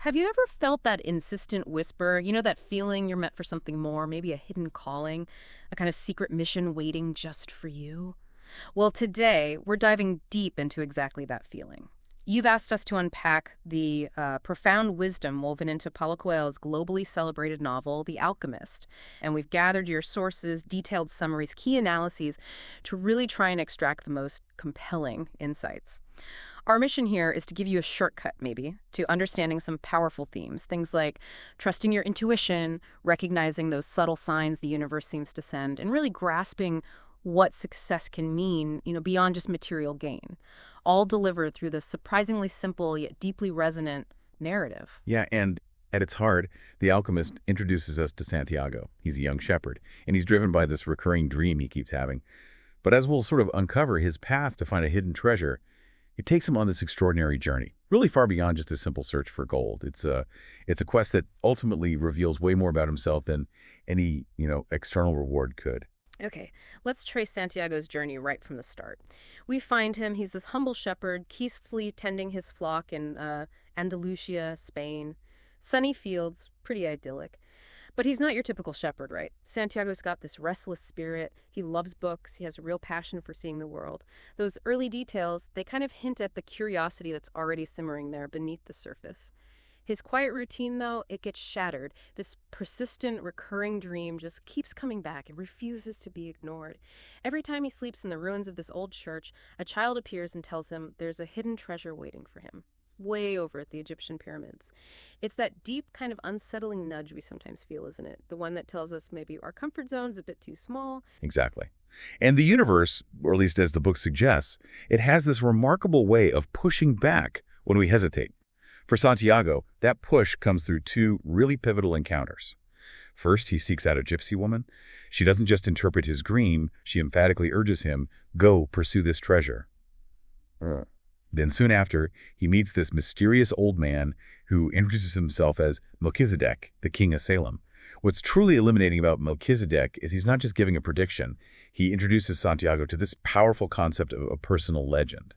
Have you ever felt that insistent whisper? You know, that feeling you're meant for something more, maybe a hidden calling, a kind of secret mission waiting just for you? Well, today we're diving deep into exactly that feeling. You've asked us to unpack the profound wisdom woven into Paulo Coelho's globally celebrated novel, The Alchemist. And we've gathered your sources, detailed summaries, key analyses to really try and extract the most compelling insights. Our mission here is to give you a shortcut, maybe, to understanding some powerful themes. Things like trusting your intuition, recognizing those subtle signs the universe seems to send, and really grasping what success can mean, beyond just material gain. All delivered through this surprisingly simple yet deeply resonant narrative. Yeah, and at its heart, The Alchemist introduces us to Santiago. He's a young shepherd, and he's driven by this recurring dream he keeps having. But as we'll sort of uncover his path to find a hidden treasure, it takes him on this extraordinary journey, really far beyond just a simple search for gold. It's a quest that ultimately reveals way more about himself than any, external reward could. Okay, let's trace Santiago's journey right from the start. We find him, he's this humble shepherd, peacefully tending his flock in Andalusia, Spain. Sunny fields, pretty idyllic. But he's not your typical shepherd, right? Santiago's got this restless spirit. He loves books. He has a real passion for seeing the world. Those early details, they kind of hint at the curiosity that's already simmering there beneath the surface. His quiet routine, though, it gets shattered. This persistent, recurring dream just keeps coming back. It refuses to be ignored. Every time he sleeps in the ruins of this old church, a child appears and tells him there's a hidden treasure waiting for him, way over at the Egyptian pyramids. It's that deep, kind of unsettling nudge we sometimes feel, isn't it? The one that tells us maybe our comfort zone's a bit too small. Exactly. And the universe, or at least as the book suggests, it has this remarkable way of pushing back when we hesitate. For Santiago, that push comes through two really pivotal encounters. First, he seeks out a gypsy woman. She doesn't just interpret his dream, she emphatically urges him, go pursue this treasure. Then soon after, he meets this mysterious old man who introduces himself as Melchizedek, the king of Salem. What's truly illuminating about Melchizedek is he's not just giving a prediction. He introduces Santiago to this powerful concept of a personal legend.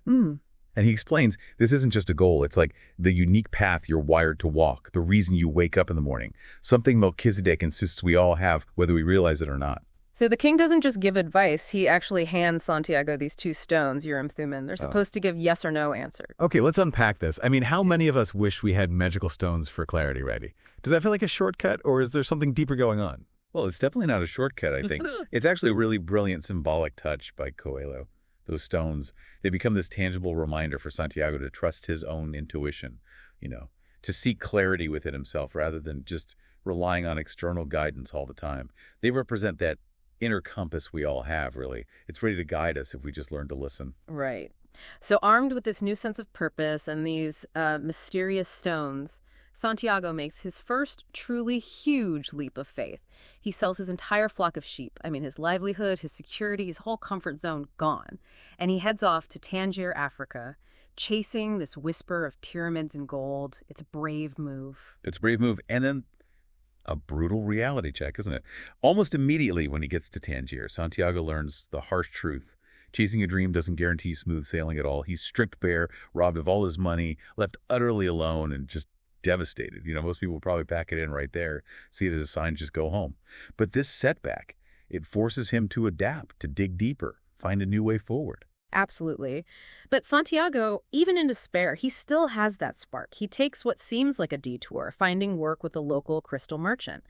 And he explains this isn't just a goal. It's like the unique path you're wired to walk, the reason you wake up in the morning, something Melchizedek insists we all have, whether we realize it or not. So the king doesn't just give advice. He actually hands Santiago these two stones, Urim Thummim. They're supposed to give yes or no answer. Okay, let's unpack this. I mean, how many of us wish we had magical stones for clarity ready? Does that feel like a shortcut, or is there something deeper going on? Well, it's definitely not a shortcut, I think. It's actually a really brilliant symbolic touch by Coelho. Those stones, they become this tangible reminder for Santiago to trust his own intuition, to seek clarity within himself rather than just relying on external guidance all the time. They represent that inner compass we all have, really. It's ready to guide us if we just learn to listen. Right. So armed with this new sense of purpose and these mysterious stones, Santiago makes his first truly huge leap of faith. He sells his entire flock of sheep. His livelihood, his security, his whole comfort zone gone. And he heads off to Tangier, Africa, chasing this whisper of pyramids and gold. It's a brave move. It's a brave move. And then a brutal reality check, isn't it? Almost immediately when he gets to Tangier, Santiago learns the harsh truth. Chasing a dream doesn't guarantee smooth sailing at all. He's stripped bare, robbed of all his money, left utterly alone, and just devastated. Most people would probably pack it in right there, see it as a sign to just go home. But this setback, it forces him to adapt, to dig deeper, find a new way forward. Absolutely. But Santiago, even in despair, he still has that spark. He takes what seems like a detour, finding work with a local crystal merchant.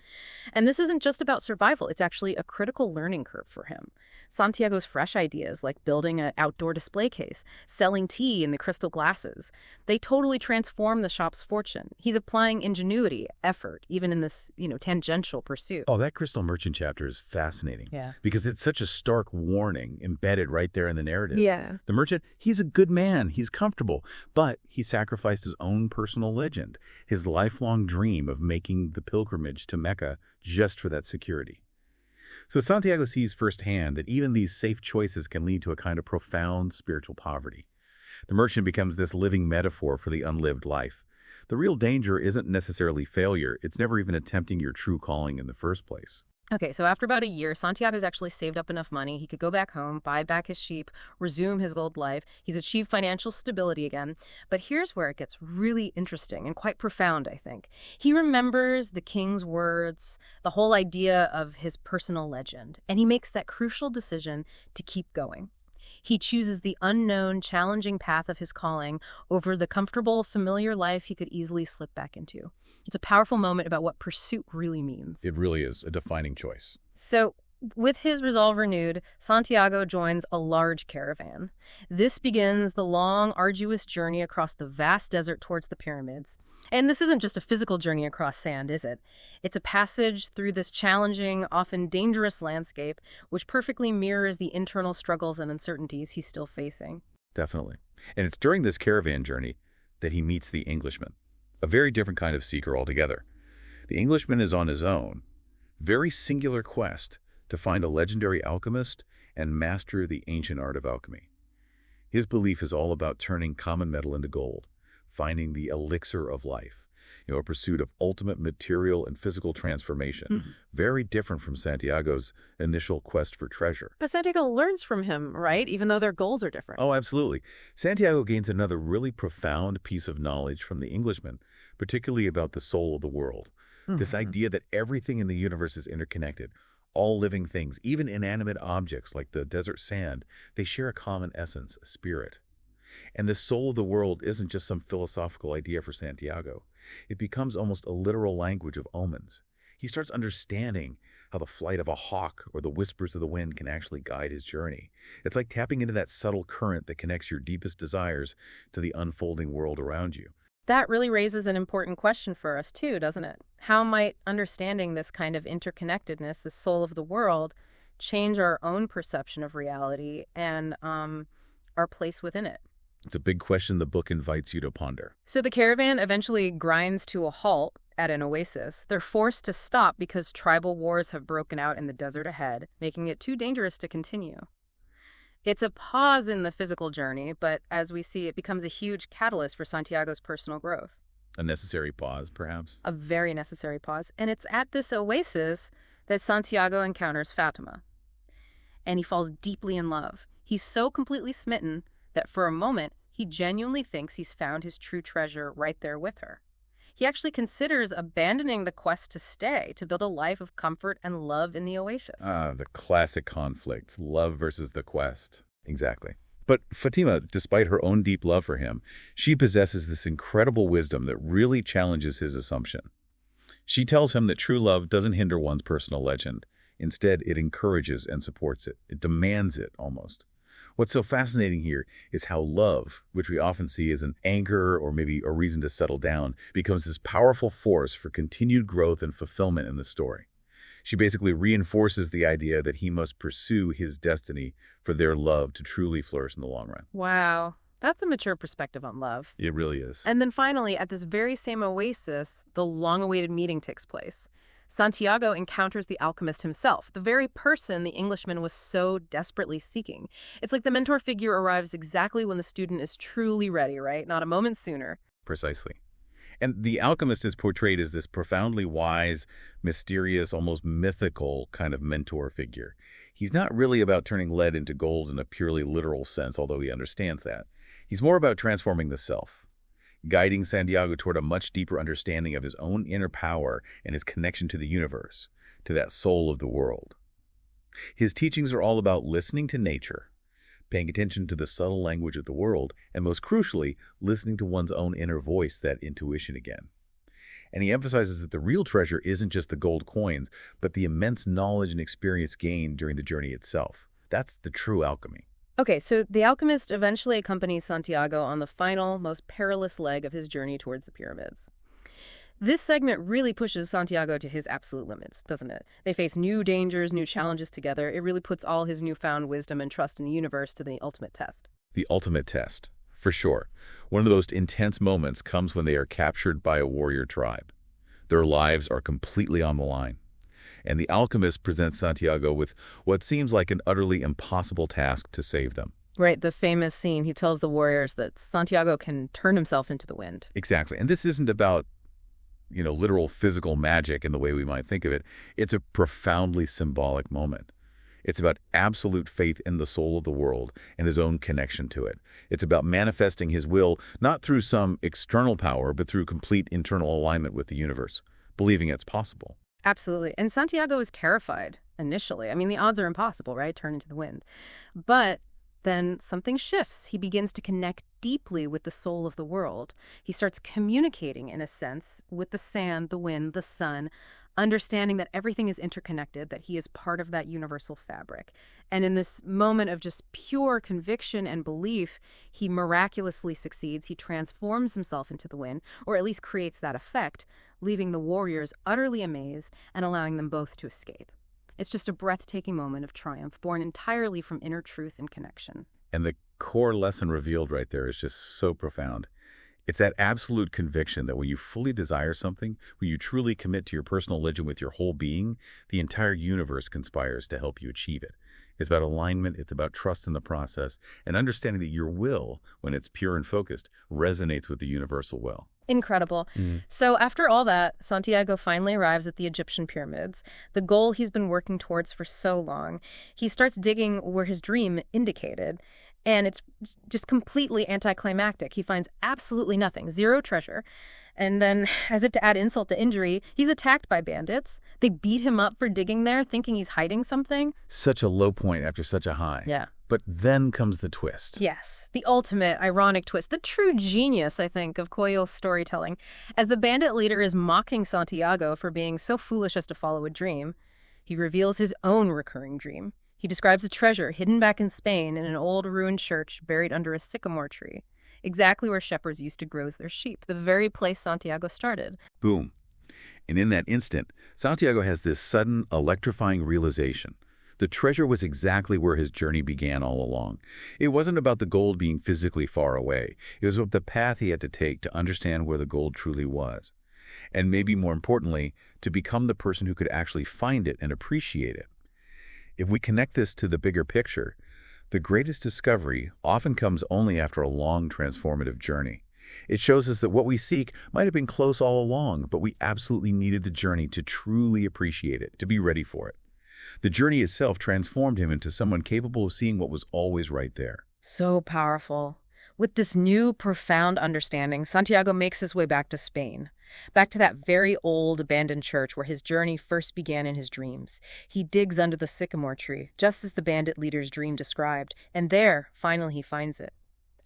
And this isn't just about survival. It's actually a critical learning curve for him. Santiago's fresh ideas, like building an outdoor display case, selling tea in the crystal glasses, they totally transform the shop's fortune. He's applying ingenuity, effort, even in this, tangential pursuit. Oh, that crystal merchant chapter is fascinating. Yeah. Because it's such a stark warning embedded right there in the narrative. Yeah. The merchant, he's a good man, he's comfortable, but he sacrificed his own personal legend, his lifelong dream of making the pilgrimage to Mecca just for that security. So Santiago sees firsthand that even these safe choices can lead to a kind of profound spiritual poverty. The merchant becomes this living metaphor for the unlived life. The real danger isn't necessarily failure, it's never even attempting your true calling in the first place. Okay, so after about a year, Santiago's actually saved up enough money. He could go back home, buy back his sheep, resume his old life. He's achieved financial stability again. But here's where it gets really interesting and quite profound, I think. He remembers the king's words, the whole idea of his personal legend, and he makes that crucial decision to keep going. He chooses the unknown, challenging path of his calling over the comfortable, familiar life he could easily slip back into. It's a powerful moment about what pursuit really means. It really is a defining choice. So, with his resolve renewed, Santiago joins a large caravan. This begins the long, arduous journey across the vast desert towards the pyramids. And this isn't just a physical journey across sand, is it? It's a passage through this challenging, often dangerous landscape, which perfectly mirrors the internal struggles and uncertainties he's still facing. Definitely. And it's during this caravan journey that he meets the Englishman, a very different kind of seeker altogether. The Englishman is on his own, very singular quest to find a legendary alchemist and master the ancient art of alchemy. His belief is all about turning common metal into gold, finding the elixir of life, a pursuit of ultimate material and physical transformation, very different from Santiago's initial quest for treasure. But Santiago learns from him, right? Even though their goals are different. Oh, absolutely. Santiago gains another really profound piece of knowledge from the Englishman, particularly about the soul of the world. This idea that everything in the universe is interconnected. All living things, even inanimate objects like the desert sand, they share a common essence, a spirit. And the soul of the world isn't just some philosophical idea for Santiago. It becomes almost a literal language of omens. He starts understanding how the flight of a hawk or the whispers of the wind can actually guide his journey. It's like tapping into that subtle current that connects your deepest desires to the unfolding world around you. That really raises an important question for us too, doesn't it? How might understanding this kind of interconnectedness, the soul of the world, change our own perception of reality and our place within it? It's a big question the book invites you to ponder. So the caravan eventually grinds to a halt at an oasis. They're forced to stop because tribal wars have broken out in the desert ahead, making it too dangerous to continue. It's a pause in the physical journey, but as we see, it becomes a huge catalyst for Santiago's personal growth. A necessary pause, perhaps? A very necessary pause. And it's at this oasis that Santiago encounters Fatima. And he falls deeply in love. He's so completely smitten that for a moment, he genuinely thinks he's found his true treasure right there with her. He actually considers abandoning the quest to stay, to build a life of comfort and love in the oasis. The classic conflict, love versus the quest. Exactly. But Fatima, despite her own deep love for him, she possesses this incredible wisdom that really challenges his assumption. She tells him that true love doesn't hinder one's personal legend. Instead, it encourages and supports it. It demands it, almost. What's so fascinating here is how love, which we often see as an anchor or maybe a reason to settle down, becomes this powerful force for continued growth and fulfillment in the story. She basically reinforces the idea that he must pursue his destiny for their love to truly flourish in the long run. Wow, that's a mature perspective on love. It really is. And then finally, at this very same oasis, the long-awaited meeting takes place. Santiago encounters the alchemist himself, the very person the Englishman was so desperately seeking. It's like the mentor figure arrives exactly when the student is truly ready, right? Not a moment sooner. Precisely. And the alchemist is portrayed as this profoundly wise, mysterious, almost mythical kind of mentor figure. He's not really about turning lead into gold in a purely literal sense, although he understands that. He's more about transforming the self, guiding Santiago toward a much deeper understanding of his own inner power and his connection to the universe, to that soul of the world. His teachings are all about listening to nature, paying attention to the subtle language of the world, and most crucially, listening to one's own inner voice, that intuition again. And he emphasizes that the real treasure isn't just the gold coins, but the immense knowledge and experience gained during the journey itself. That's the true alchemy. Okay, so the alchemist eventually accompanies Santiago on the final, most perilous leg of his journey towards the pyramids. This segment really pushes Santiago to his absolute limits, doesn't it? They face new dangers, new challenges together. It really puts all his newfound wisdom and trust in the universe to the ultimate test. The ultimate test, for sure. One of the most intense moments comes when they are captured by a warrior tribe. Their lives are completely on the line. And the alchemist presents Santiago with what seems like an utterly impossible task to save them. Right, the famous scene, he tells the warriors that Santiago can turn himself into the wind. Exactly. And this isn't about literal physical magic in the way we might think of it. It's a profoundly symbolic moment. It's about absolute faith in the soul of the world and his own connection to it. It's about manifesting his will, not through some external power, but through complete internal alignment with the universe, believing it's possible. Absolutely. And Santiago is terrified initially. I mean, the odds are impossible, right? Turn into the wind. But then something shifts. He begins to connect deeply with the soul of the world. He starts communicating, in a sense, with the sand, the wind, the sun, understanding that everything is interconnected, that he is part of that universal fabric. And in this moment of just pure conviction and belief, he miraculously succeeds. He transforms himself into the wind, or at least creates that effect, leaving the warriors utterly amazed and allowing them both to escape. It's just a breathtaking moment of triumph, born entirely from inner truth and connection. And the core lesson revealed right there is just so profound. It's that absolute conviction that when you fully desire something, when you truly commit to your personal legend with your whole being, the entire universe conspires to help you achieve it. It's about alignment, it's about trust in the process, and understanding that your will, when it's pure and focused, resonates with the universal will. Incredible. So after all that, Santiago finally arrives at the Egyptian pyramids, the goal he's been working towards for so long. He starts digging where his dream indicated, and it's just completely anticlimactic. He finds absolutely nothing, zero treasure. And then, as if to add insult to injury, he's attacked by bandits. They beat him up for digging there, thinking he's hiding something. Such a low point after such a high. Yeah. But then comes the twist. Yes, the ultimate ironic twist, the true genius, I think, of Coelho's storytelling. As the bandit leader is mocking Santiago for being so foolish as to follow a dream, he reveals his own recurring dream. He describes a treasure hidden back in Spain in an old ruined church buried under a sycamore tree, exactly where shepherds used to graze their sheep, the very place Santiago started. Boom. And in that instant, Santiago has this sudden, electrifying realization. The treasure was exactly where his journey began all along. It wasn't about the gold being physically far away. It was about the path he had to take to understand where the gold truly was. And maybe more importantly, to become the person who could actually find it and appreciate it. If we connect this to the bigger picture, the greatest discovery often comes only after a long transformative journey. It shows us that what we seek might have been close all along, but we absolutely needed the journey to truly appreciate it, to be ready for it. The journey itself transformed him into someone capable of seeing what was always right there. So powerful. With this new, profound understanding, Santiago makes his way back to Spain, back to that very old, abandoned church where his journey first began in his dreams. He digs under the sycamore tree, just as the bandit leader's dream described, and there, finally, he finds it.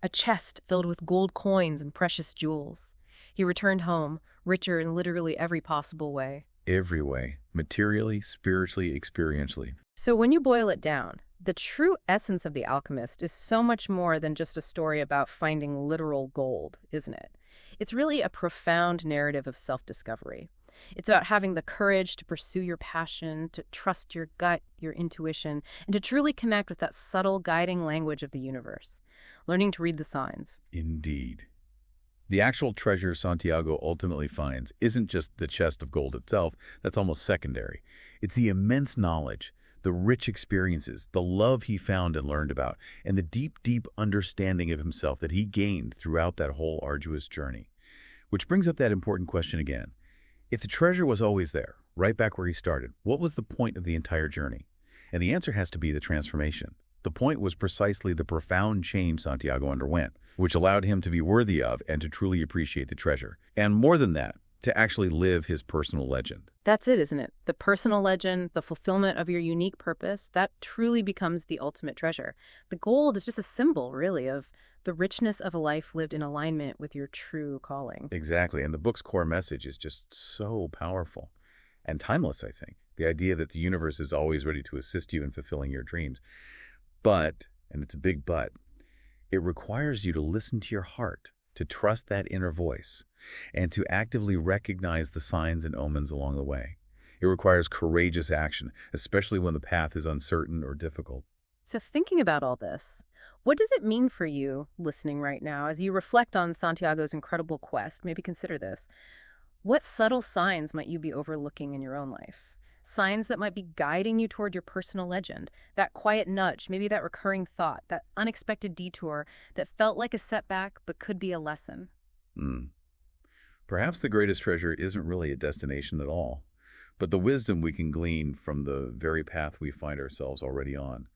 A chest filled with gold coins and precious jewels. He returned home, richer in literally every possible way. Every way, materially, spiritually, experientially. So when you boil it down, the true essence of The Alchemist is so much more than just a story about finding literal gold, isn't it? It's really a profound narrative of self-discovery. It's about having the courage to pursue your passion, to trust your gut, your intuition, and to truly connect with that subtle guiding language of the universe. Learning to read the signs. Indeed. The actual treasure Santiago ultimately finds isn't just the chest of gold itself, that's almost secondary. It's the immense knowledge, the rich experiences, the love he found and learned about, and the deep, deep understanding of himself that he gained throughout that whole arduous journey. Which brings up that important question again. If the treasure was always there, right back where he started, what was the point of the entire journey? And the answer has to be the transformation. The point was precisely the profound change Santiago underwent, which allowed him to be worthy of and to truly appreciate the treasure. And more than that, to actually live his personal legend. That's it, isn't it? The personal legend, the fulfillment of your unique purpose, that truly becomes the ultimate treasure. The gold is just a symbol, really, of the richness of a life lived in alignment with your true calling. Exactly, and the book's core message is just so powerful and timeless, I think. The idea that the universe is always ready to assist you in fulfilling your dreams. But, and it's a big but, it requires you to listen to your heart, to trust that inner voice, and to actively recognize the signs and omens along the way. It requires courageous action, especially when the path is uncertain or difficult. So thinking about all this, what does it mean for you, listening right now, as you reflect on Santiago's incredible quest? Maybe consider this. What subtle signs might you be overlooking in your own life? Signs that might be guiding you toward your personal legend, that quiet nudge, maybe that recurring thought, that unexpected detour that felt like a setback but could be a lesson. Perhaps the greatest treasure isn't really a destination at all, but the wisdom we can glean from the very path we find ourselves already on.